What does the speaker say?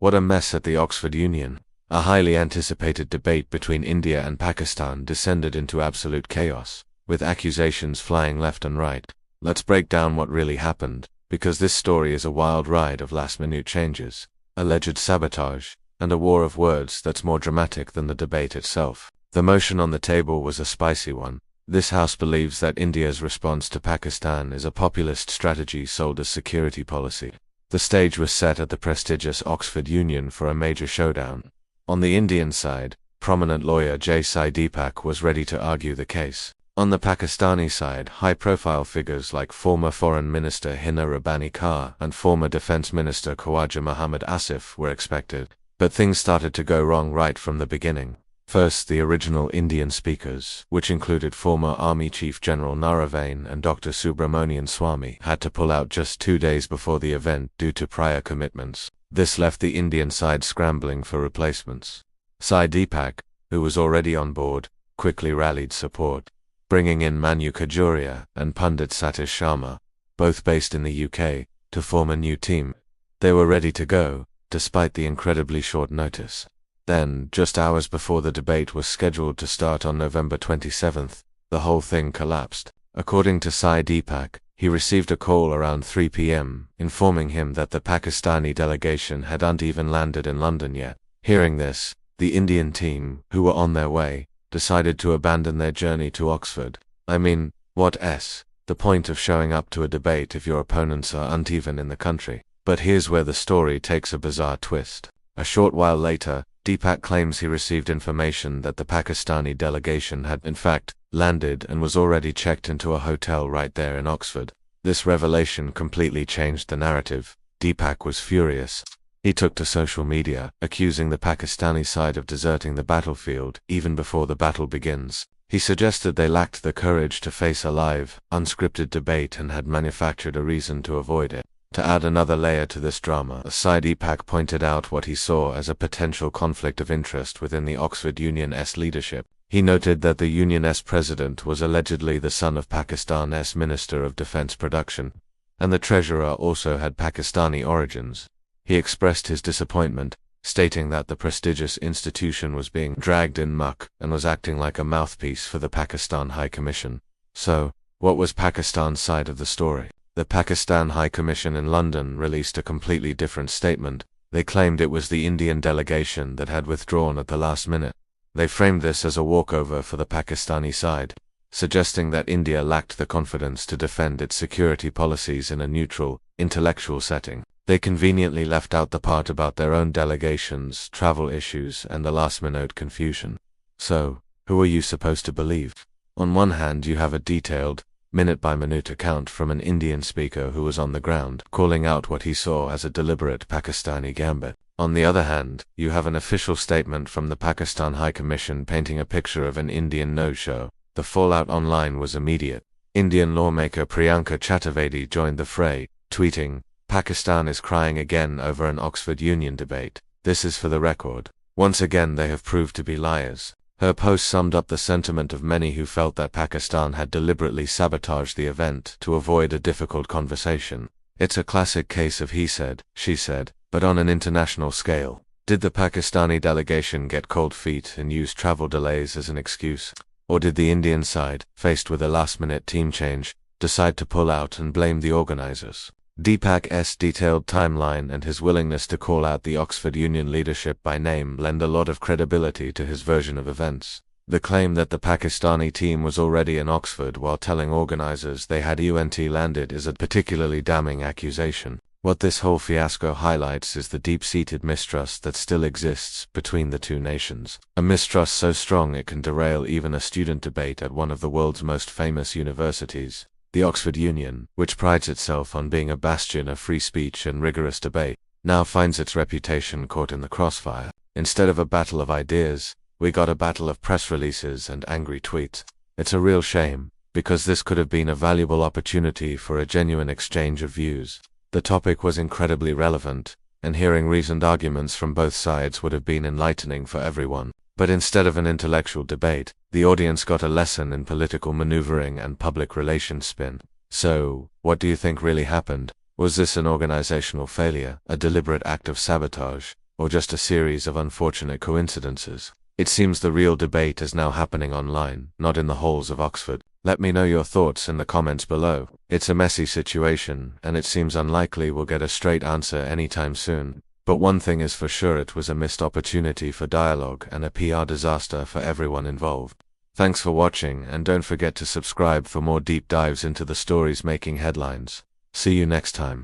What a mess at the Oxford Union. A highly anticipated debate between India and Pakistan descended into absolute chaos, with accusations flying left and right. Let's break down what really happened, because this story is a wild ride of last-minute changes, alleged sabotage, and a war of words that's more dramatic than the debate itself. The motion on the table was a spicy one. This House believes that India's response to Pakistan is a populist strategy sold as security policy. The stage was set at the prestigious Oxford Union for a major showdown. On the Indian side, prominent lawyer Sai Deepak was ready to argue the case. On the Pakistani side, high-profile figures like former Foreign Minister Hina Rabbani Khar and former Defense Minister Khwaja Muhammad Asif were expected. But things started to go wrong right from the beginning. First, the original Indian speakers, which included former Army Chief General Naravane and Dr. Subramanian Swamy, had to pull out just 2 days before the event due to prior commitments. This left the Indian side scrambling for replacements. Sai Deepak, who was already on board, quickly rallied support, bringing in Manu Khajuria and Pundit Satish Sharma, both based in the UK, to form a new team. They were ready to go, despite the incredibly short notice. Then, just hours before the debate was scheduled to start on November 27th, the whole thing collapsed. According to Sai Deepak, he received a call around 3 p.m. informing him that the Pakistani delegation hadn't even landed in London yet. Hearing this, the Indian team, who were on their way, decided to abandon their journey to Oxford. I mean, what's the point of showing up to a debate if your opponents aren't even in the country? But here's where the story takes a bizarre twist. A short while later, Deepak claims he received information that the Pakistani delegation had, in fact, landed and was already checked into a hotel right there in Oxford. This revelation completely changed the narrative. Deepak was furious. He took to social media, accusing the Pakistani side of deserting the battlefield even before the battle begins. He suggested they lacked the courage to face a live, unscripted debate and had manufactured a reason to avoid it. To add another layer to this drama, Sai Deepak pointed out what he saw as a potential conflict of interest within the Oxford Union's leadership. He noted that the Union's president was allegedly the son of Pakistan's Minister of Defense Production, and the treasurer also had Pakistani origins. He expressed his disappointment, stating that the prestigious institution was being dragged in muck and was acting like a mouthpiece for the Pakistan High Commission. So, what was Pakistan's side of the story? The Pakistan High Commission in London released a completely different statement. They claimed it was the Indian delegation that had withdrawn at the last minute. They framed this as a walkover for the Pakistani side, suggesting that India lacked the confidence to defend its security policies in a neutral, intellectual setting. They conveniently left out the part about their own delegations, travel issues, and the last-minute confusion. So, who are you supposed to believe? On one hand, you have a detailed, minute-by-minute account from an Indian speaker who was on the ground, calling out what he saw as a deliberate Pakistani gambit. On the other hand, you have an official statement from the Pakistan High Commission painting a picture of an Indian no-show. The fallout online was immediate. Indian lawmaker Priyanka Chaturvedi joined the fray, tweeting, "Pakistan is crying again over an Oxford Union debate. This is for the record. Once again they have proved to be liars." Her post summed up the sentiment of many who felt that Pakistan had deliberately sabotaged the event to avoid a difficult conversation. It's a classic case of he said, she said, but on an international scale. Did the Pakistani delegation get cold feet and use travel delays as an excuse? Or did the Indian side, faced with a last-minute team change, decide to pull out and blame the organizers? Deepak's detailed timeline and his willingness to call out the Oxford Union leadership by name lend a lot of credibility to his version of events. The claim that the Pakistani team was already in Oxford while telling organizers they had landed is a particularly damning accusation. What this whole fiasco highlights is the deep-seated mistrust that still exists between the two nations. A mistrust so strong it can derail even a student debate at one of the world's most famous universities. The Oxford Union, which prides itself on being a bastion of free speech and rigorous debate, now finds its reputation caught in the crossfire. Instead of a battle of ideas, we got a battle of press releases and angry tweets. It's a real shame, because this could have been a valuable opportunity for a genuine exchange of views. The topic was incredibly relevant, and hearing reasoned arguments from both sides would have been enlightening for everyone. But instead of an intellectual debate, the audience got a lesson in political maneuvering and public relations spin. So, what do you think really happened? Was this an organizational failure, a deliberate act of sabotage, or just a series of unfortunate coincidences? It seems the real debate is now happening online, not in the halls of Oxford. Let me know your thoughts in the comments below. It's a messy situation, and it seems unlikely we'll get a straight answer anytime soon. But one thing is for sure, it was a missed opportunity for dialogue and a PR disaster for everyone involved. Thanks for watching, and don't forget to subscribe for more deep dives into the stories making headlines. See you next time.